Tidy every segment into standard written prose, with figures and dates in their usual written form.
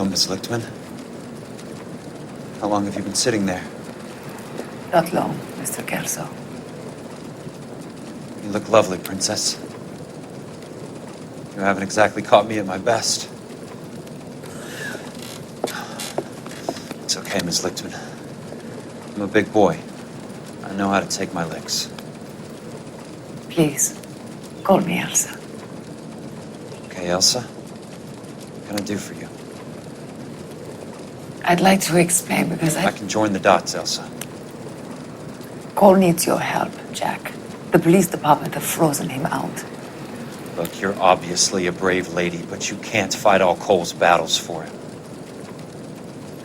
Miss Lichtman. How long have you been sitting there? Not long, Mr. Kelso. You look lovely, Princess. You haven't exactly caught me at my best. It's okay, Miss Lichtman. I'm a big boy. I know how to take my licks. Please, call me Elsa. Okay, Elsa? What can I do for you? I'd like to explain because I can join the dots, Elsa. Cole needs your help, Jack. The police department have frozen him out. Look, you're obviously a brave lady, but you can't fight all Cole's battles for him.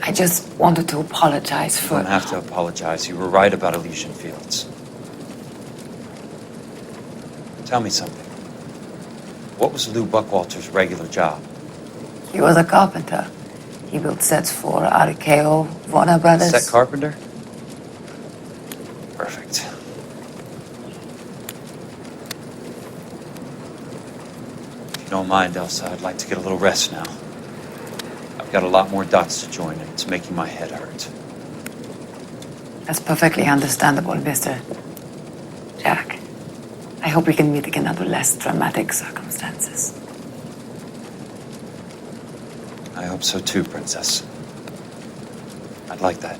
I just wanted to apologize for... You don't have to apologize. You were right about Elysian Fields. Tell me something. What was Lou Buckwalter's regular job? He was a carpenter. He built sets for RKO, Warner Brothers. Set carpenter? Perfect. If you don't mind, Elsa, I'd like to get a little rest now. I've got a lot more dots to join, and it's making my head hurt. That's perfectly understandable, Mr. Jack. I hope we can meet again under less dramatic circumstances. I hope so too, Princess. I'd like that.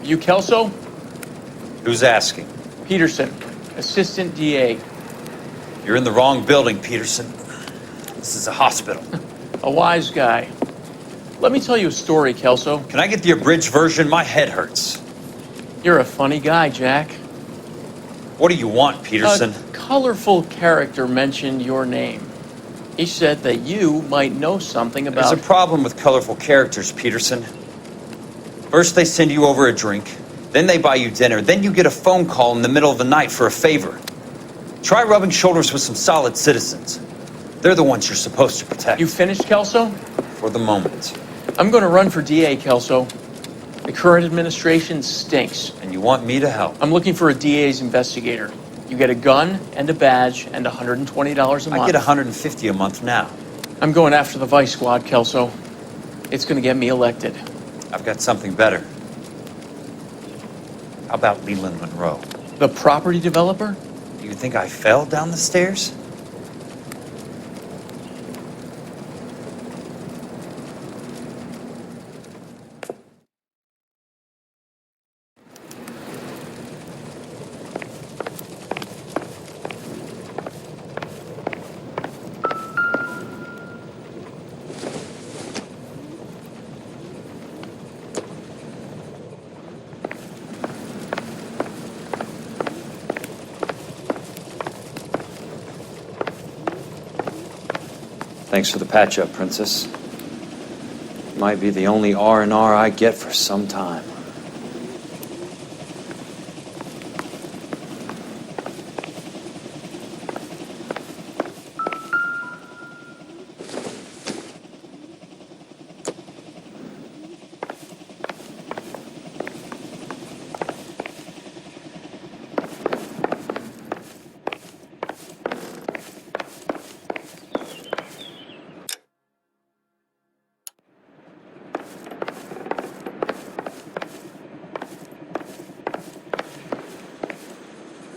You Kelso? Who's asking? Peterson, Assistant DA. You're in the wrong building, Peterson. This is a hospital. A wise guy. Let me tell you a story, Kelso. Can I get the abridged version? My head hurts. You're a funny guy, Jack. What do you want, Peterson? A colorful character mentioned your name. He said that you might know something about... There's a problem with colorful characters, Peterson. First they send you over a drink, then they buy you dinner, then you get a phone call in the middle of the night for a favor. Try rubbing shoulders with some solid citizens. They're the ones you're supposed to protect. You finished, Kelso? For the moment. I'm going to run for DA, Kelso. The current administration stinks. And you want me to help? I'm looking for a DA's investigator. You get a gun and a badge and $120 a month. I get $150 a month now. I'm going after the Vice Squad, Kelso. It's going to get me elected. I've got something better. How about Leland Monroe? The property developer? Do you think I fell down the stairs? Thanks for the patch-up, Princess. Might be the only R&R I get for some time.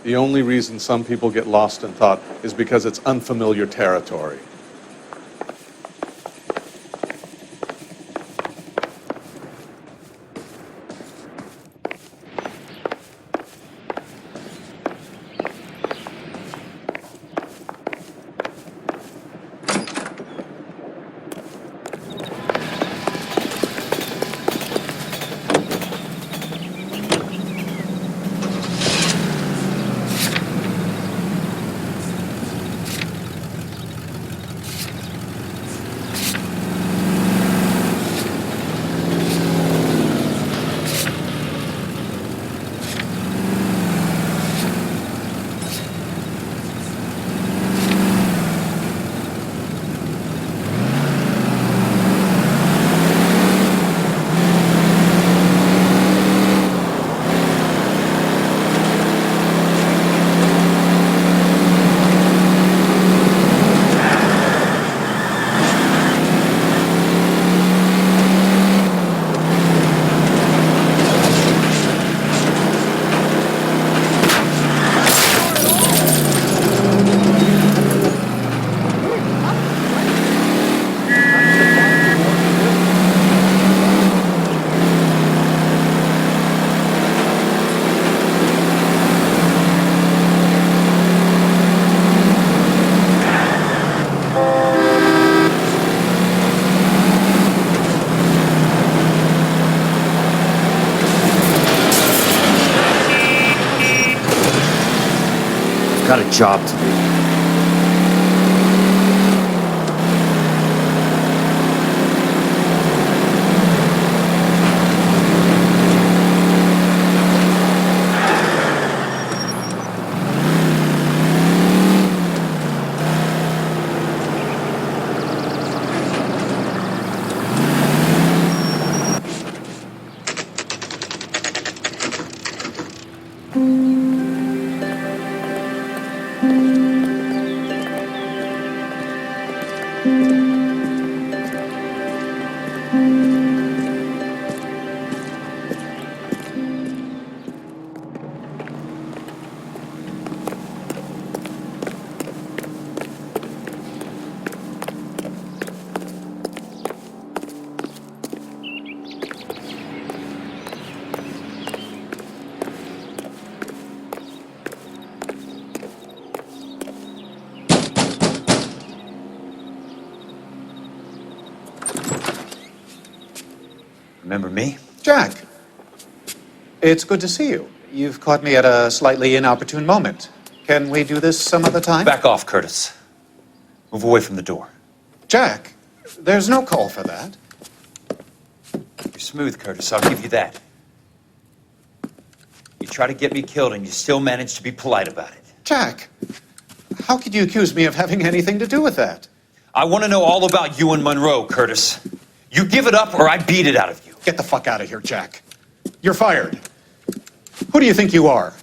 The only reason some people get lost in thought is because it's unfamiliar territory. got a job to do. Remember me? Jack, it's good to see you. You've caught me at a slightly inopportune moment. Can we do this some other time? Back off, Curtis. Move away from the door. Jack, there's no call for that. You're smooth, Curtis. I'll give you that. You try to get me killed and you still manage to be polite about it. Jack, how could you accuse me of having anything to do with that? I want to know all about you and Monroe, Curtis. You give it up or I beat it out of you. Get the fuck out of here, Jack. You're fired. Who do you think you are?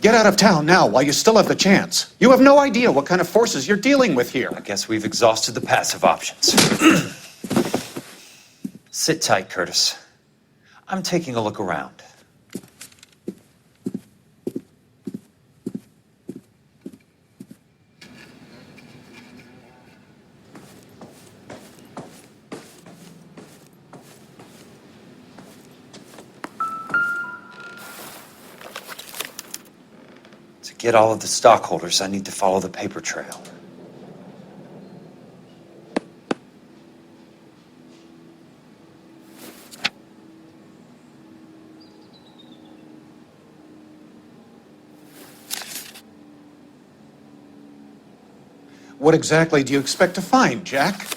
Get out of town now while you still have the chance. You have no idea what kind of forces you're dealing with here. I guess we've exhausted the passive options. Sit tight, Curtis. I'm taking a look around. To get all of the stockholders, I need to follow the paper trail. What exactly do you expect to find, Jack?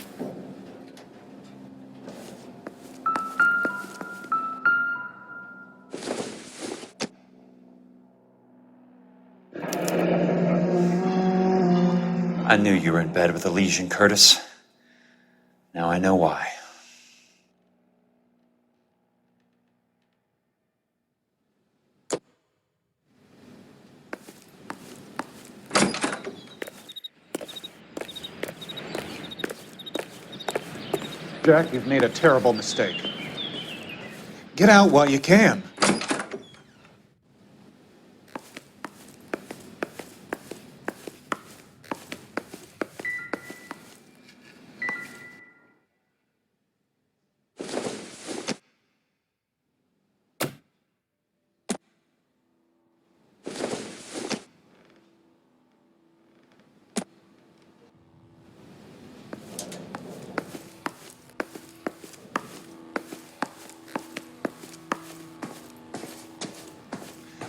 I knew you were in bed with a lesion, Curtis. Now I know why. Jack, you've made a terrible mistake. Get out while you can.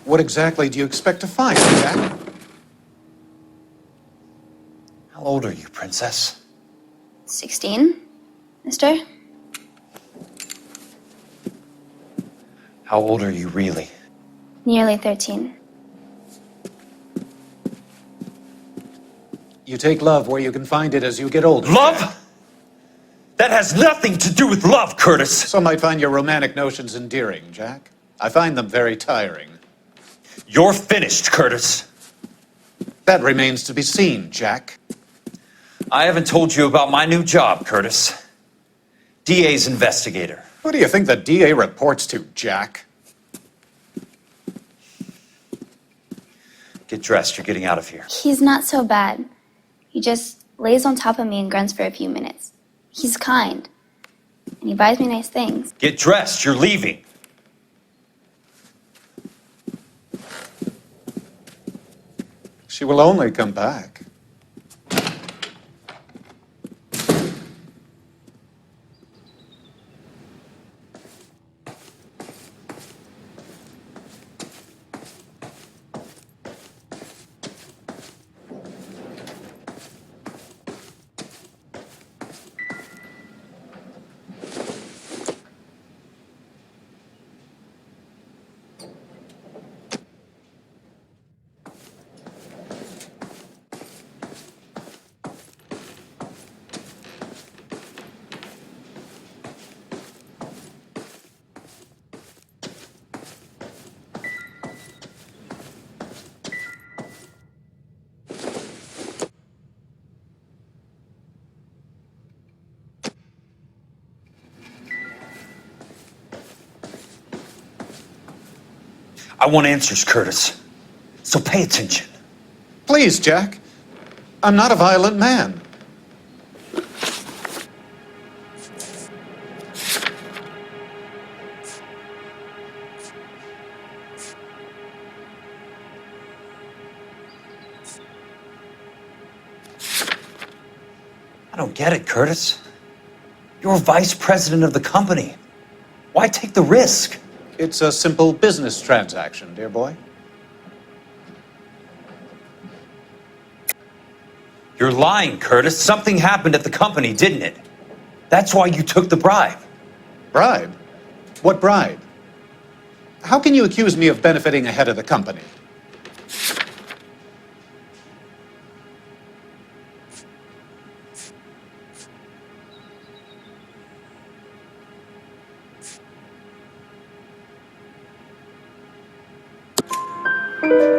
What exactly do you expect to find, Jack? How old are you, Princess? 16, mister? How old are you really? Nearly 13. You take love where you can find it as you get older. Love? That has nothing to do with love, Curtis! Some might find your romantic notions endearing, Jack. I find them very tiring. You're finished, Curtis. That remains to be seen, Jack. I haven't told you about my new job, Curtis. DA's investigator. Who do you think the DA reports to, Jack? Get dressed, you're getting out of here. He's not so bad. He just lays on top of me and grunts for a few minutes. He's kind. And he buys me nice things. Get dressed, you're leaving. She will only come back. I want answers, Curtis. So pay attention. Please, Jack. I'm not a violent man. I don't get it, Curtis. You're vice president of the company. Why take the risk? It's a simple business transaction, dear boy. You're lying, Curtis. Something happened at the company, didn't it? That's why you took the bribe. Bribe? What bribe? How can you accuse me of benefiting ahead of the company?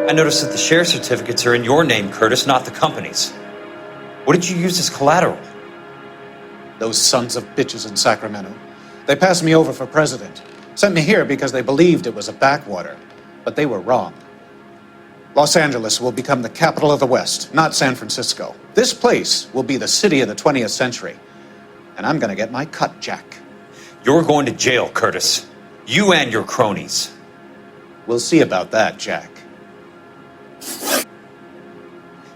I noticed that the share certificates are in your name, Curtis, not the company's. What did you use as collateral? Those sons of bitches in Sacramento. They passed me over for president. Sent me here because they believed it was a backwater. But they were wrong. Los Angeles will become the capital of the West, not San Francisco. This place will be the city of the 20th century. And I'm gonna get my cut, Jack. You're going to jail, Curtis. You and your cronies. We'll see about that, Jack.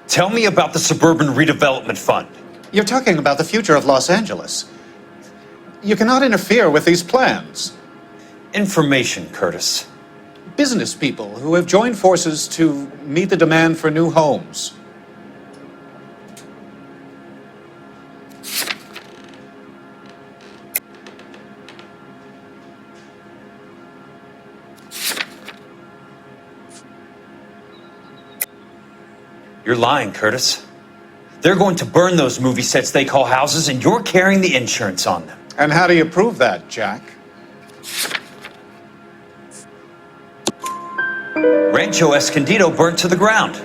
Tell me about the Suburban Redevelopment Fund. You're talking about the future of Los Angeles. You cannot interfere with these plans. Information, Curtis. Business people who have joined forces to meet the demand for new homes. You're lying, Curtis. They're going to burn those movie sets they call houses, and you're carrying the insurance on them. And how do you prove that, Jack? Rancho Escondido burnt to the ground.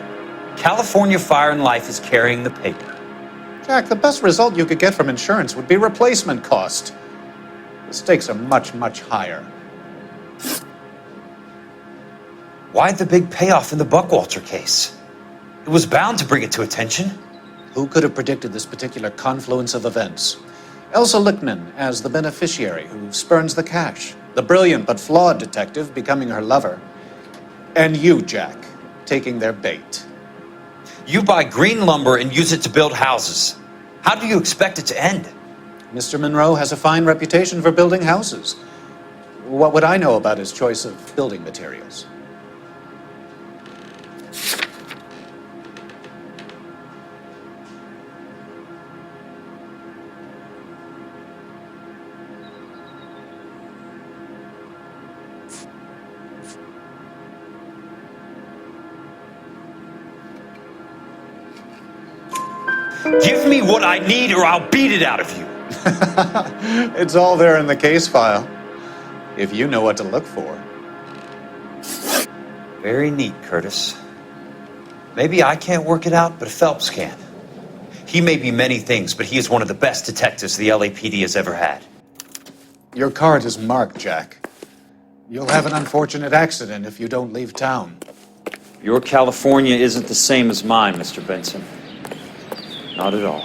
California Fire and Life is carrying the paper. Jack, the best result you could get from insurance would be replacement cost. The stakes are much, much higher. Why the big payoff in the Buckwalter case? It was bound to bring it to attention. Who could have predicted this particular confluence of events? Elsa Lichtman as the beneficiary who spurns the cash. The brilliant but flawed detective becoming her lover. And you, Jack, taking their bait. You buy green lumber and use it to build houses. How do you expect it to end? Mr. Monroe has a fine reputation for building houses. What would I know about his choice of building materials? Give me what I need or I'll beat it out of you. It's all there in the case file, if you know what to look for. Very neat, Curtis. Maybe I can't work it out, but Phelps can. He may be many things, but he is one of the best detectives the LAPD has ever had. Your card is marked, Jack. You'll have an unfortunate accident if you don't leave town. Your California isn't the same as mine, Mr. Benson. Not at all.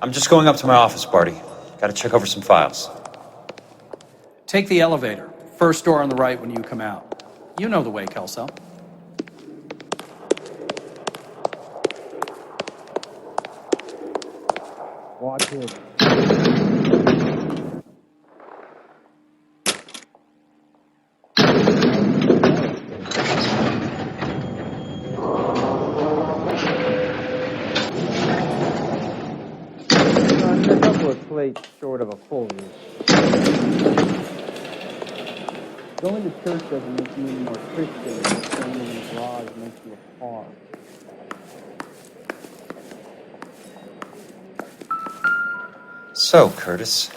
I'm just going up to my office, Barty. Gotta check over some files. Take the elevator. First door on the right when you come out. You know the way, Kelso. Watch it. A couple of plates short of a full roof. Going to church doesn't make you any more Christian than standing in a garage makes you a par. So, Curtis,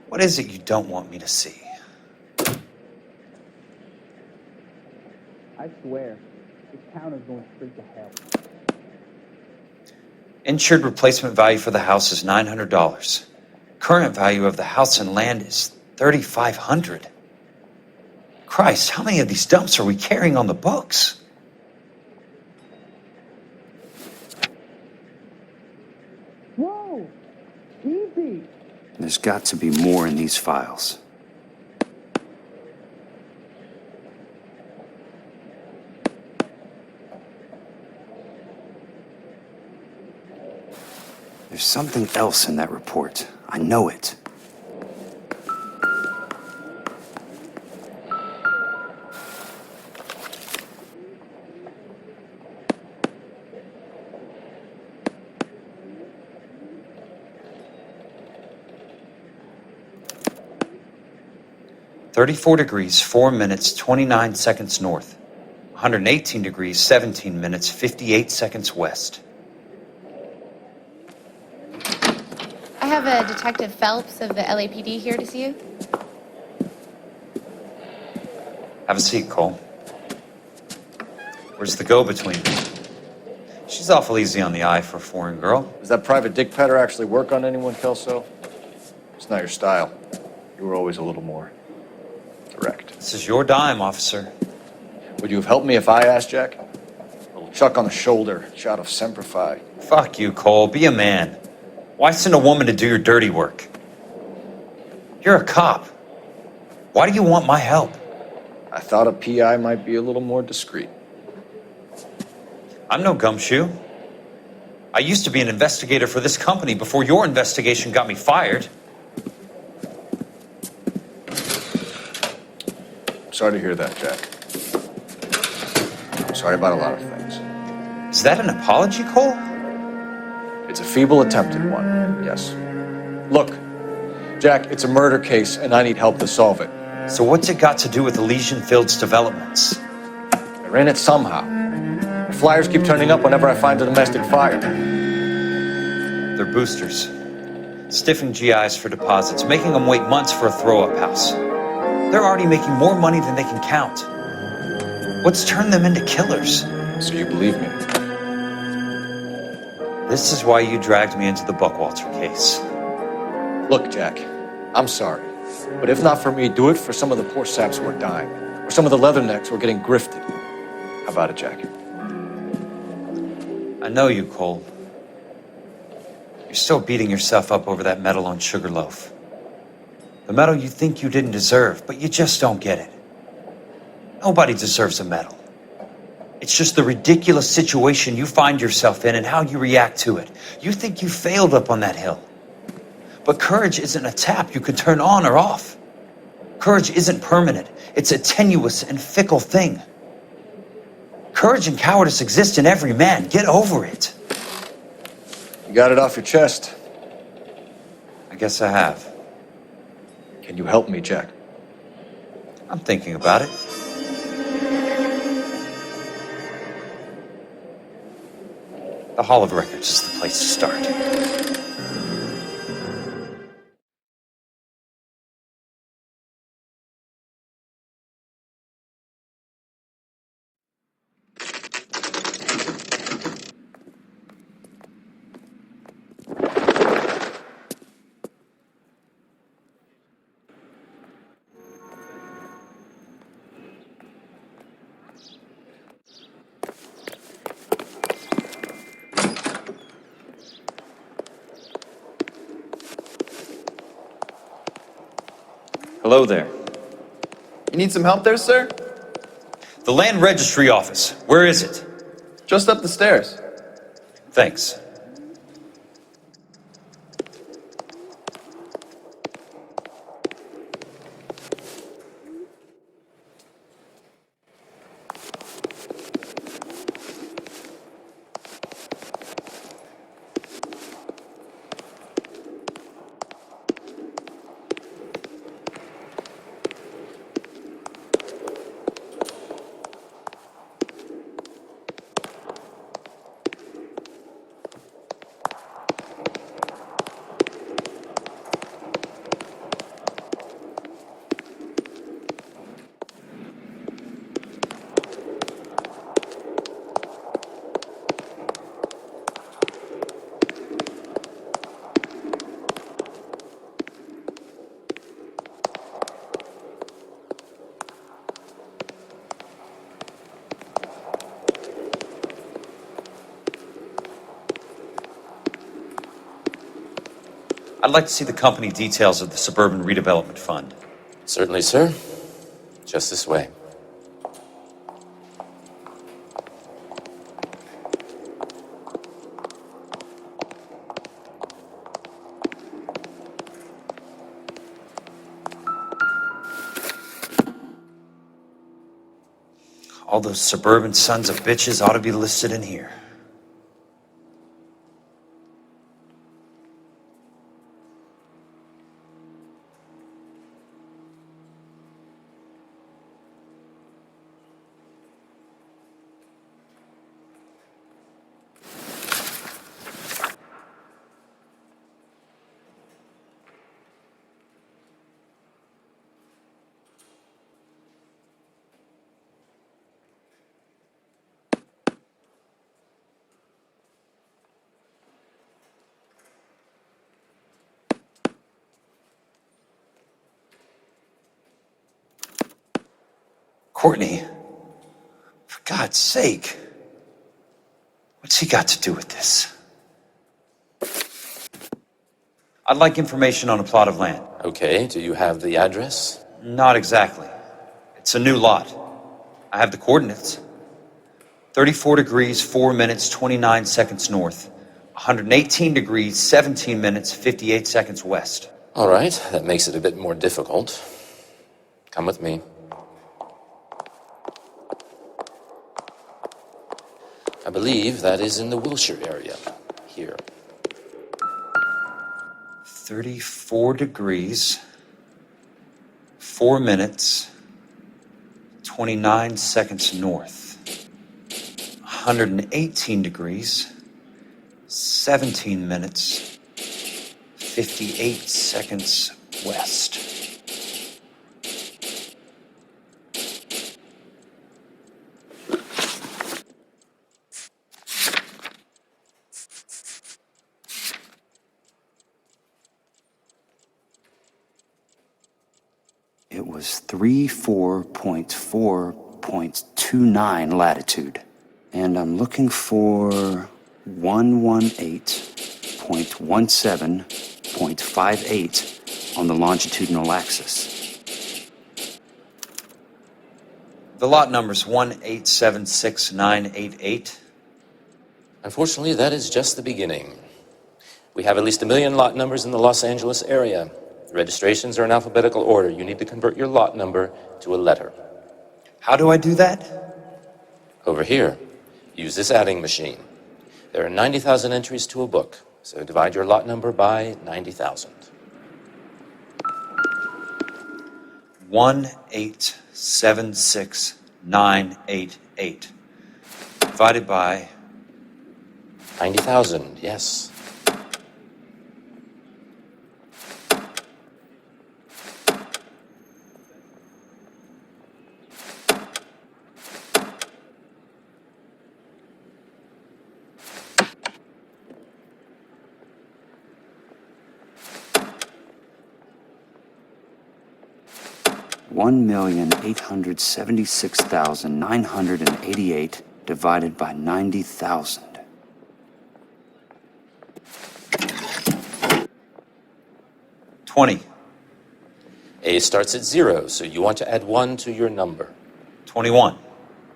what is it you don't want me to see? I swear, this town is going straight to hell. Insured replacement value for the house is $900. Current value of the house and land is $3,500. Christ, how many of these dumps are we carrying on the books? Whoa! Easy! There's got to be more in these files. There's something else in that report. I know it. $34 4 minutes, 29 seconds north. 118 degrees, 17 minutes, 58 seconds west. I have a Detective Phelps of the LAPD here to see you. Have a seat, Cole. Where's the go-between? She's awful easy on the eye for a foreign girl. Does that private dick petter actually work on anyone, Kelso? It's not your style. You were always a little more direct. This is your dime, officer. Would you have helped me if I asked, Jack? A little chuck on the shoulder, shot of Semper Fi. Fuck you, Cole. Be a man. Why send a woman to do your dirty work? You're a cop. Why do you want my help? I thought a PI might be a little more discreet. I'm no gumshoe. I used to be an investigator for this company before your investigation got me fired. Sorry to hear that, Jack. I'm sorry about a lot of things. Is that an apology, Cole? It's a feeble attempt at one, yes. Look, Jack, it's a murder case, and I need help to solve it. So what's it got to do with Elysian Fields developments? They're in it somehow. The flyers keep turning up whenever I find a domestic fire. They're boosters. Stiffing GIs for deposits, making them wait months for a throw-up house. They're already making more money than they can count. What's turned them into killers? So you believe me? This is why you dragged me into the Buckwalter case. Look, Jack, I'm sorry. But if not for me, do it for some of the poor saps who are dying. Or some of the leathernecks who are getting grifted. How about it, Jack? I know you, Cole. You're still beating yourself up over that medal on Sugarloaf. The medal you think you didn't deserve, but you just don't get it. Nobody deserves a medal. It's just the ridiculous situation you find yourself in and how you react to it. You think you failed up on that hill. But courage isn't a tap you can turn on or off. Courage isn't permanent. It's a tenuous and fickle thing. Courage and cowardice exist in every man. Get over it. You got it off your chest. I guess I have. Can you help me, Jack? I'm thinking about it. The Hall of Records is the place to start. Hello there. You need some help there, sir? The land registry office. Where is it? Just up the stairs. Thanks. I'd like to see the company details of the Suburban Redevelopment Fund. Certainly, sir. Just this way. All those suburban sons of bitches ought to be listed in here. Courtney, for God's sake, what's he got to do with this? I'd like information on a plot of land. Okay, do you have the address? Not exactly. It's a new lot. I have the coordinates. 34 degrees, 4 minutes, 29 seconds north. 118 degrees, 17 minutes, 58 seconds west. All right, that makes it a bit more difficult. Come with me. I believe that is in the Wilshire area, here. 34 degrees, 4 minutes, 29 seconds north. 118 degrees, 17 minutes, 58 seconds west. It was 34.4.29 latitude. And I'm looking for 118.17.58 on the longitudinal axis. The lot number's 1876988. Unfortunately, that is just the beginning. We have at least 1 million lot numbers in the Los Angeles area. The registrations are in alphabetical order. You need to convert your lot number to a letter. How do I do that? Over here, use this adding machine. There are 90,000 entries to a book, so divide your lot number by 90,000. 1876988 divided by 90,000, yes. $1,876,988 divided by 90,000. $20. A starts at 0, so you want to add 1 to your number. 21.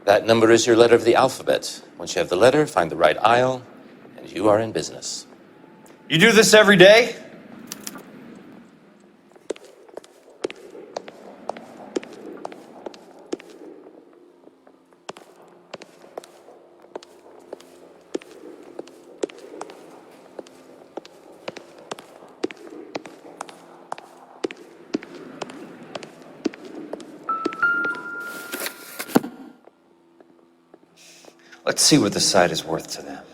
That number is your letter of the alphabet. Once you have the letter, find the right aisle, and you are in business. You do this every day? Let's see what the site is worth to them.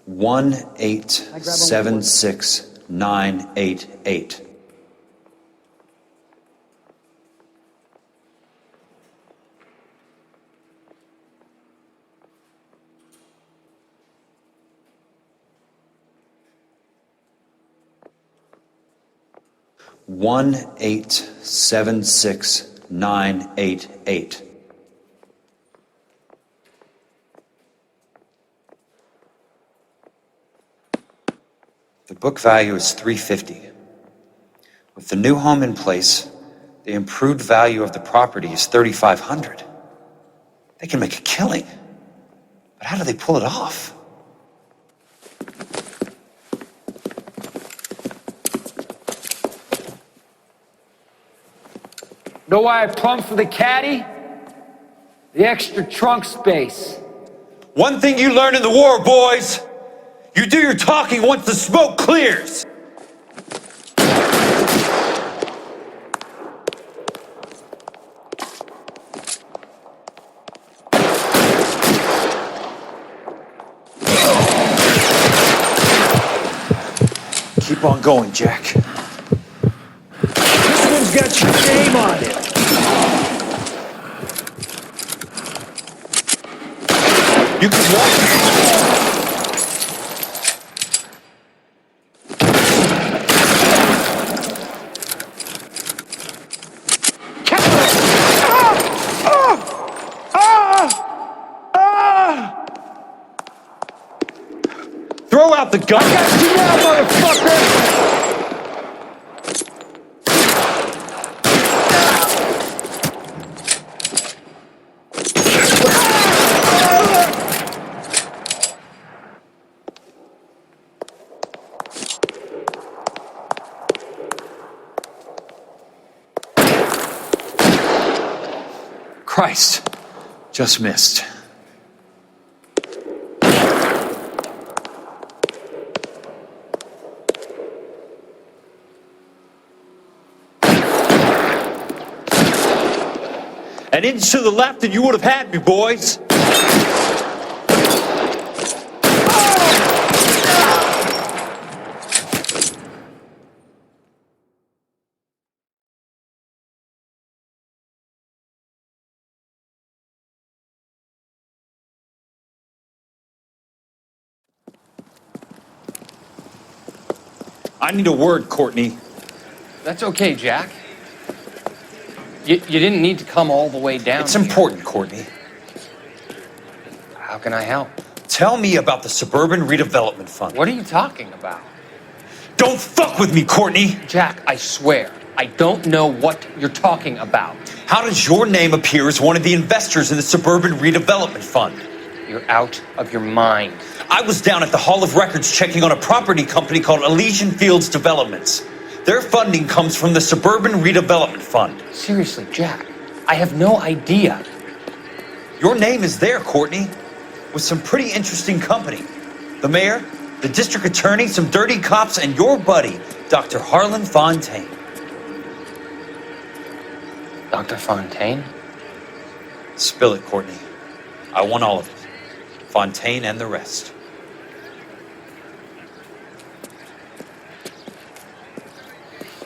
$1,876,988. $1,876,988. The book value is $350. With the new home in place, the improved value of the property is $3,500. They can make a killing. But how do they pull it off? Know why I plumbed for the caddy? The extra trunk space. One thing you learn in the war, boys. You do your talking once the smoke clears. Keep on going, Jack. This one's got your name on it. You can walk. Throw out the gun! I got you now, motherfucker! Christ, just missed. An inch to the left and you would have had me, boys. I need a word, Courtney. That's okay, Jack. You didn't need to come all the way down. It's important, Courtney. How can I help? Tell me about the Suburban Redevelopment Fund. What are you talking about? Don't fuck with me, Courtney! Jack, I swear, I don't know what you're talking about. How does your name appear as one of the investors in the Suburban Redevelopment Fund? You're out of your mind. I was down at the Hall of Records checking on a property company called Elysian Fields Developments. Their funding comes from the Suburban Redevelopment Fund. Seriously, Jack, I have no idea. Your name is there, Courtney, with some pretty interesting company. The mayor, the district attorney, some dirty cops, and your buddy, Dr. Harlan Fontaine. Dr. Fontaine? Spill it, Courtney. I want all of it. Fontaine and the rest.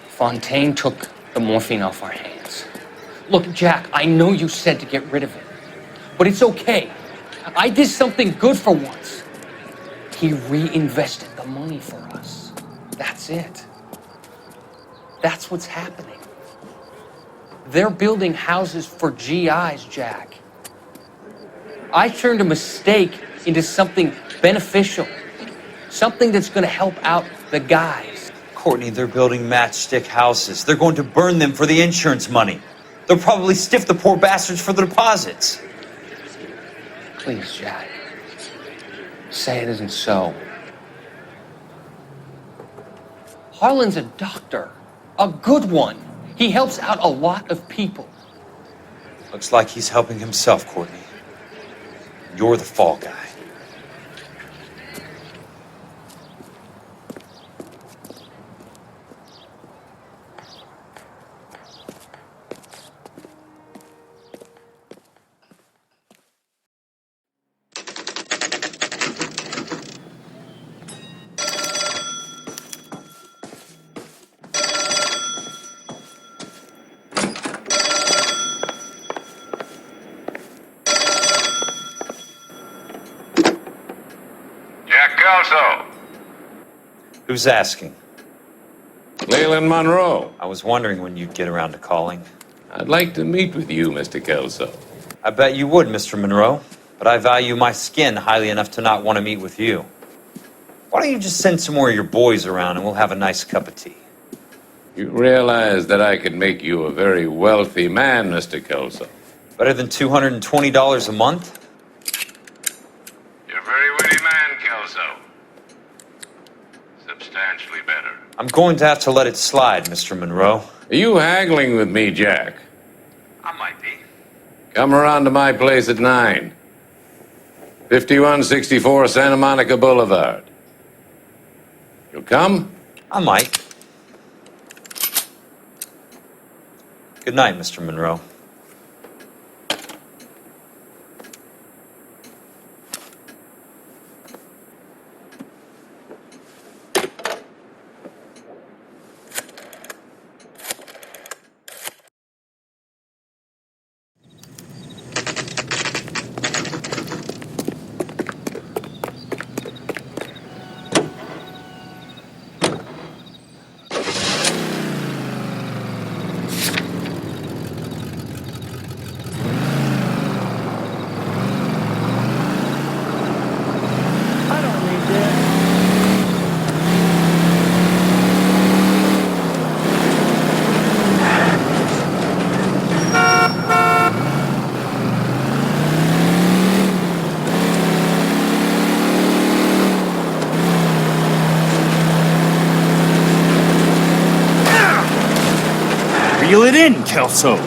Fontaine took the morphine off our hands. Look, Jack, I know you said to get rid of it, but it's okay. I did something good for once. He reinvested the money for us. That's it. That's what's happening. They're building houses for GIs, Jack. I turned a mistake into something beneficial. Something that's gonna help out the guys. Courtney, they're building matchstick houses. They're going to burn them for the insurance money. They'll probably stiff the poor bastards for the deposits. Please, Jack. Say it isn't so. Harlan's a doctor. A good one. He helps out a lot of people. Looks like he's helping himself, Courtney. You're the fall guy. Who's asking? Leland Monroe. I was wondering when you'd get around to calling. I'd like to meet with you, Mr. Kelso. I bet you would, Mr. Monroe. But I value my skin highly enough to not want to meet with you. Why don't you just send some more of your boys around and we'll have a nice cup of tea? You realize that I could make you a very wealthy man, Mr. Kelso. Better than $220 a month? You're a very witty man, Kelso. Substantially better. I'm going to have to let it slide, Mr. Monroe. Are you haggling with me, Jack? I might be. Come around to my place at 9. 5164 Santa Monica Boulevard. You'll come? I might. Good night, Mr. Monroe. Reel it in, Kelso.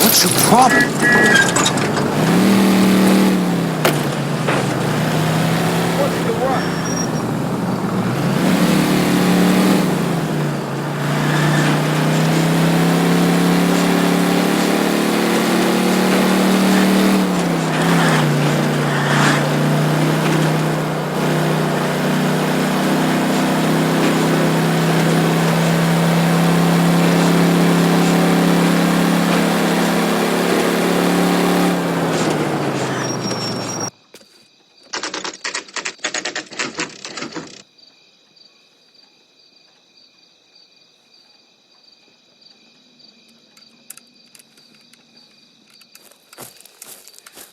What's your problem? What's the rush?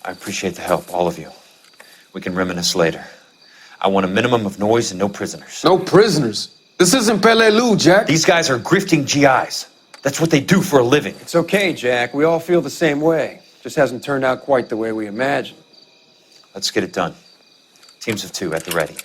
I appreciate the help, all of you. We can reminisce later. I want a minimum of noise and no prisoners. No prisoners? This isn't Peleliu, Jack. These guys are grifting GIs. That's what they do for a living. It's okay, Jack. We all feel the same way. Just hasn't turned out quite the way we imagined. Let's get it done. Teams of 2 at the ready.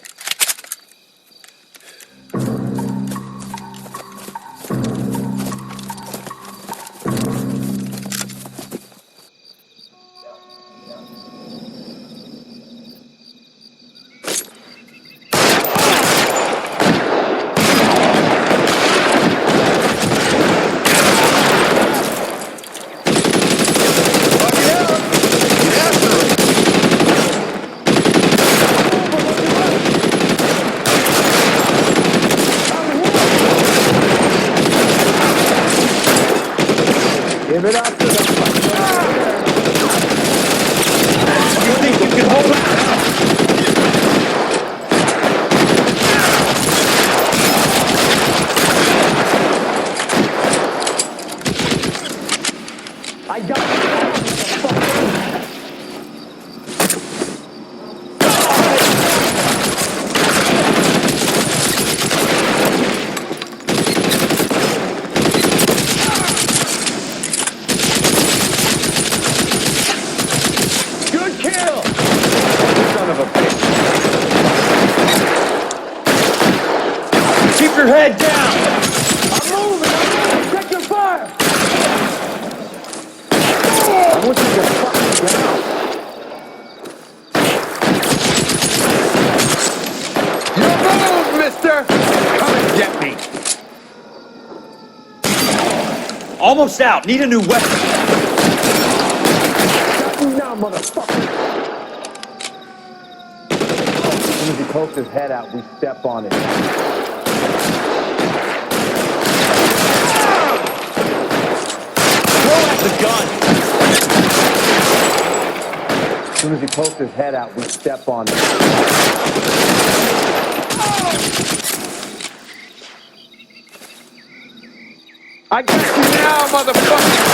Give it up to the You think you can hold out? I got it. Good kill! Son of a bitch. Keep your head down! I'm moving! Check your fire! I want you to fucking get out. You move, mister! Come and get me. Almost out. Need a new weapon. Got you now, motherfucker! As soon as he pokes his head out, we step on it. Throw out the gun. As soon as he pokes his head out, we step on it. I got you now, motherfucker!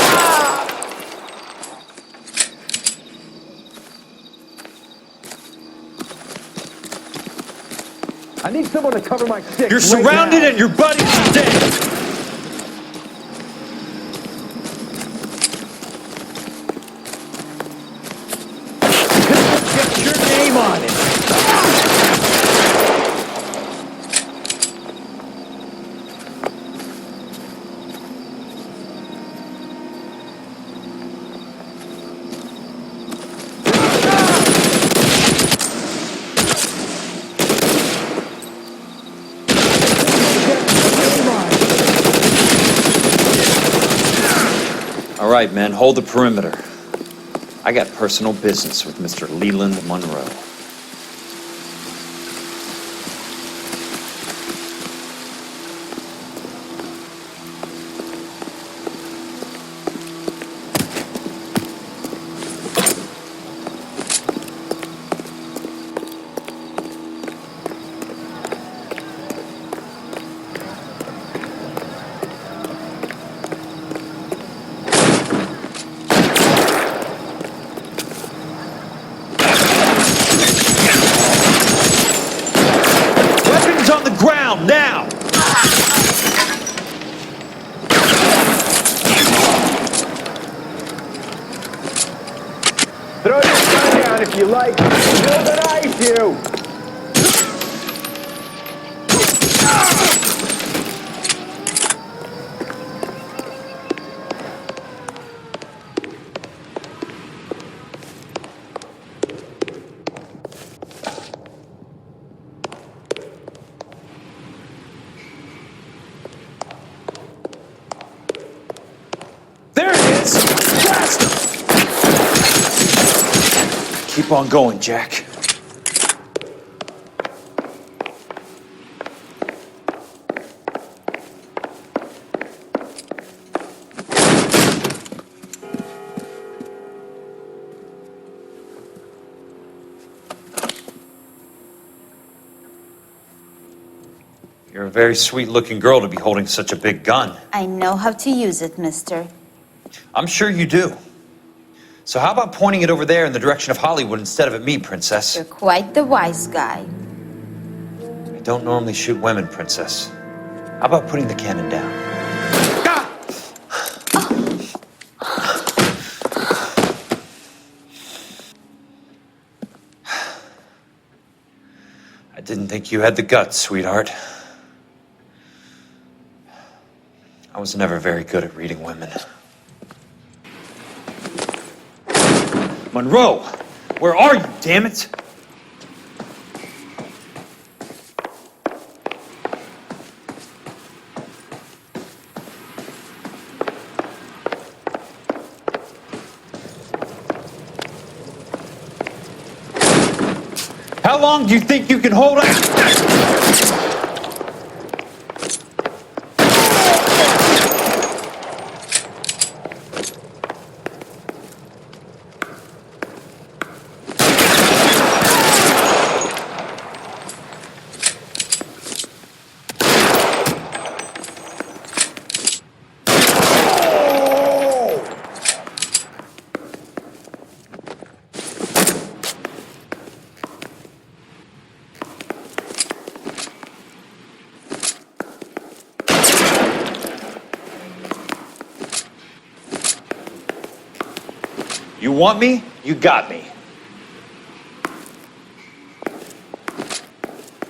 I need someone to cover my six. You're surrounded and your buddy's dead. Get your name on it! All right, men, hold the perimeter. I got personal business with Mr. Leland Monroe. Now! Throw your gun down if you like. Build an ice you! There it is! Blast him! Keep on going, Jack. You're a very sweet-looking girl to be holding such a big gun. I know how to use it, mister. I'm sure you do. So how about pointing it over there in the direction of Hollywood instead of at me, Princess? You're quite the wise guy. I don't normally shoot women, Princess. How about putting the cannon down? I didn't think you had the guts, sweetheart. I was never very good at reading women. Monroe! Where are you, damn it? How long do you think you can hold out? You want me? You got me.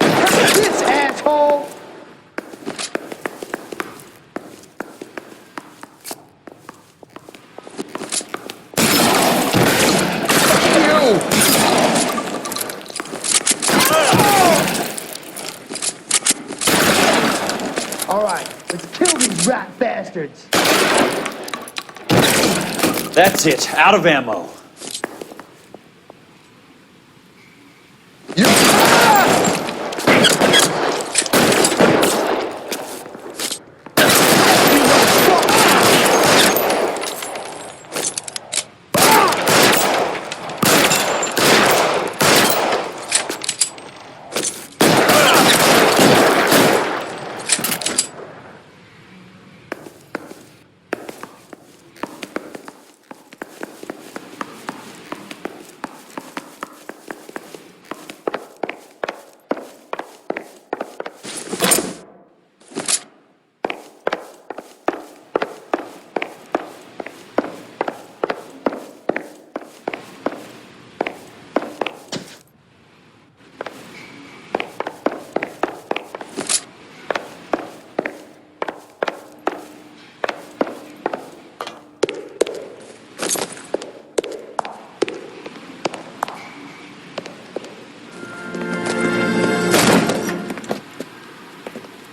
This asshole! All right, let's kill these rat bastards. That's it. Out of ammo.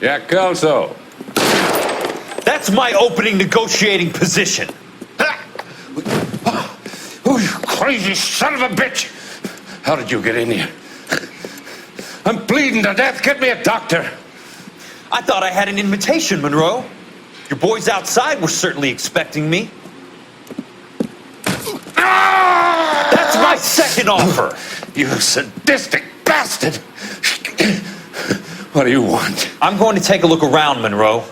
Jack Kelso. That's my opening negotiating position. Oh, you crazy son of a bitch! How did you get in here? I'm bleeding to death. Get me a doctor. I thought I had an invitation, Monroe. Your boys outside were certainly expecting me. That's my second offer. You sadistic bastard! What do you want? I'm going to take a look around, Monroe.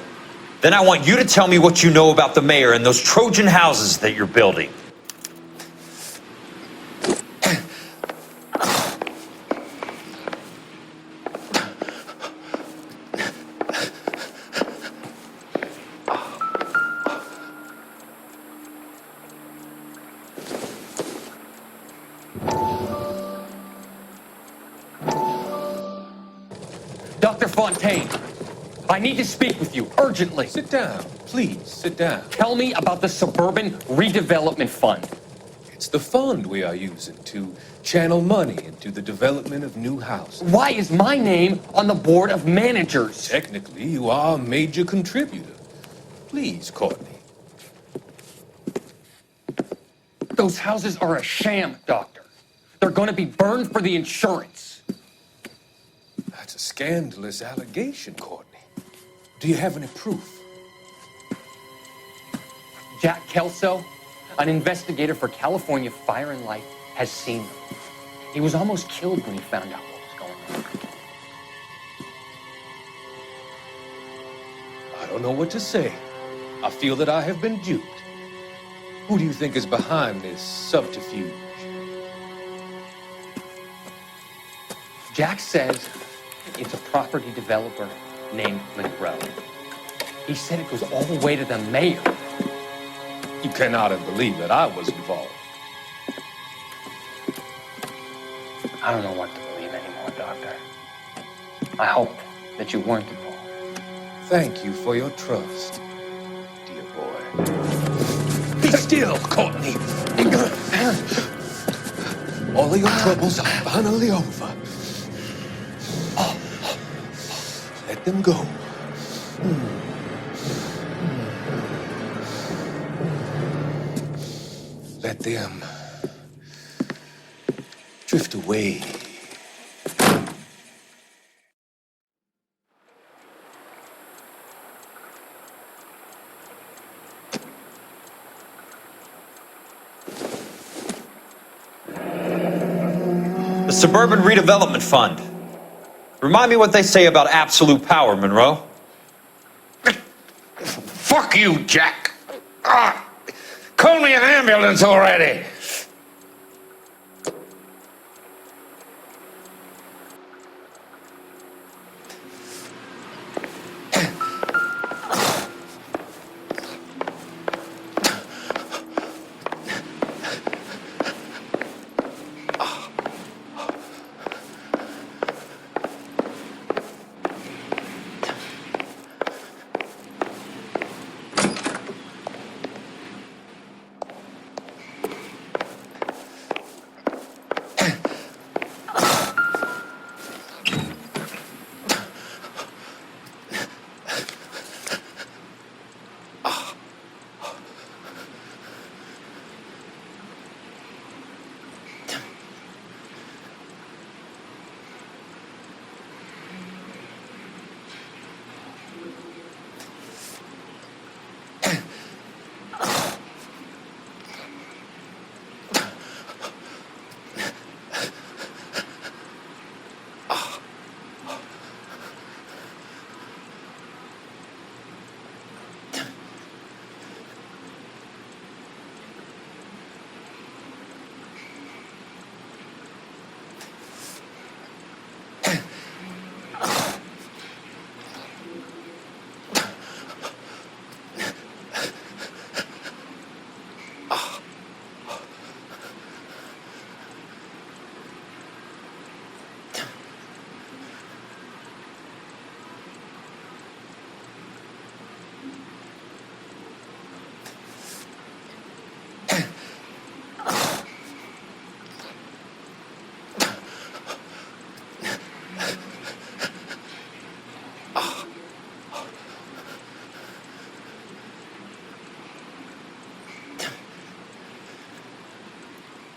Then I want you to tell me what you know about the mayor and those Trojan houses that you're building. Dr. Fontaine, I need to speak with you urgently. Sit down. Please, sit down. Tell me about the Suburban Redevelopment Fund. It's the fund we are using to channel money into the development of new houses. Why is my name on the board of managers? Technically, you are a major contributor. Please, Courtney. Those houses are a sham, Doctor. They're going to be burned for the insurance. That's a scandalous allegation, Courtney. Do you have any proof? Jack Kelso, an investigator for California Fire and Life, has seen them. He was almost killed when he found out what was going on. I don't know what to say. I feel that I have been duped. Who do you think is behind this subterfuge? Jack says it's a property developer named Monroe. He said it goes all the way to the mayor. You cannot have believed that I was involved. I don't know what to believe anymore, Doctor. I hope that you weren't involved. Thank you for your trust, dear boy. Be still, Courtney. All of your troubles are finally over. Let them go. Let them drift away. The Suburban Redevelopment Fund. Remind me what they say about absolute power, Monroe. Fuck you, Jack. Call me an ambulance already.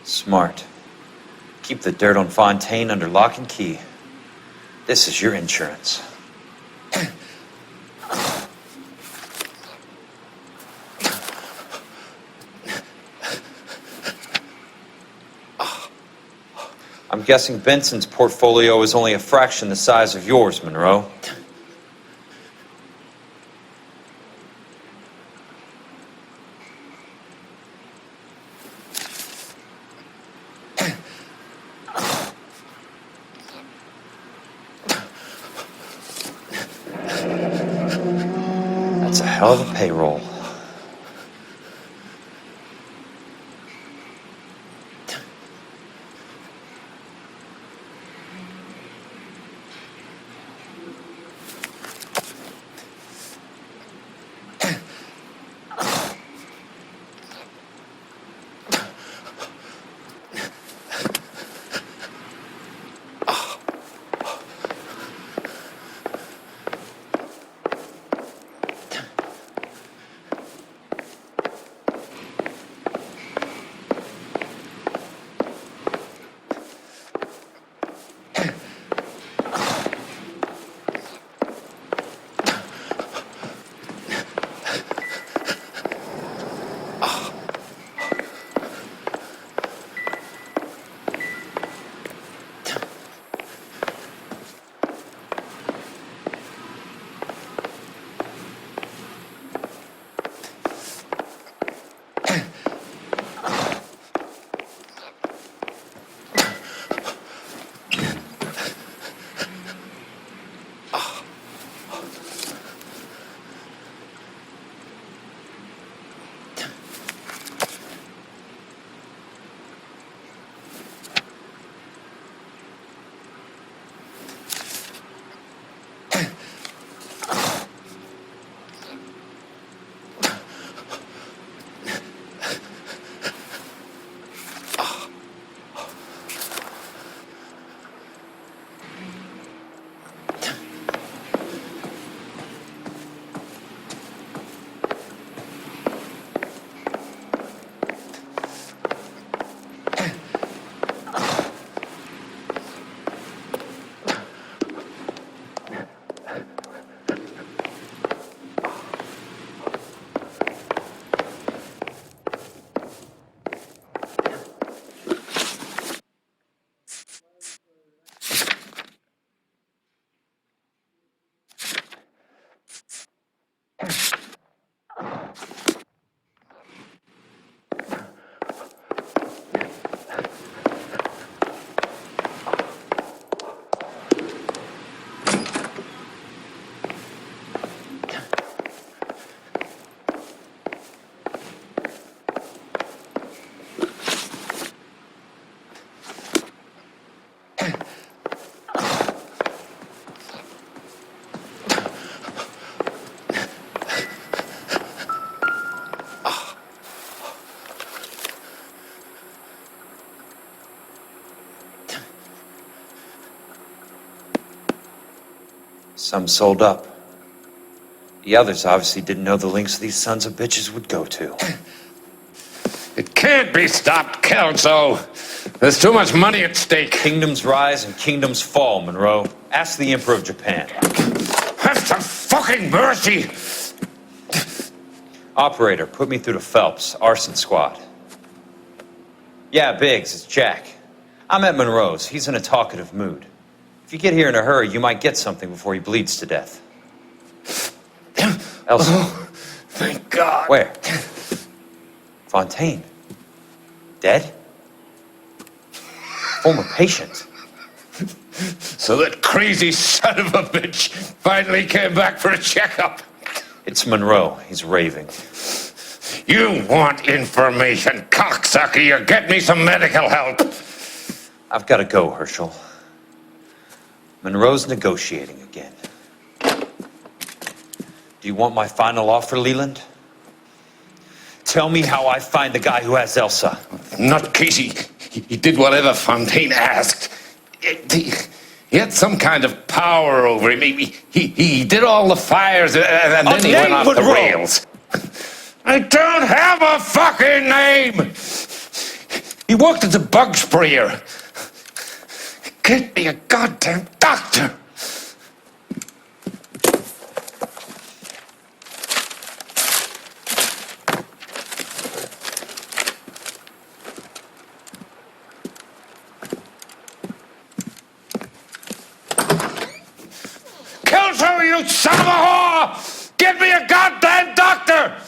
Smart. Keep the dirt on Fontaine under lock and key. This is your insurance. I'm guessing Benson's portfolio is only a fraction the size of yours, Monroe. That's a hell of a payroll. Some sold up. The others obviously didn't know the lengths these sons of bitches would go to. It can't be stopped, Kelso. There's too much money at stake. Kingdoms rise and kingdoms fall, Monroe. Ask the Emperor of Japan. Have some fucking mercy! Operator, put me through to Phelps, Arson squad. Yeah, Biggs, it's Jack. I'm at Monroe's. He's in a talkative mood. If you get here in a hurry, you might get something before he bleeds to death. Elsa. Oh, thank God. Where? Fontaine. Dead? Former patient. So that crazy son of a bitch finally came back for a checkup. It's Monroe. He's raving. You want information, cocksucker. You get me some medical help. I've got to go, Herschel. Monroe's negotiating again. Do you want my final offer, Leland? Tell me how I find the guy who has Elsa. Not Casey. He did whatever Fontaine asked. He had some kind of power over him. He did all the fires and then he went off the rails. I don't have a fucking name! He worked as a bug sprayer. Get me a goddamn doctor! Kelso, you son of a whore! Get me a goddamn doctor!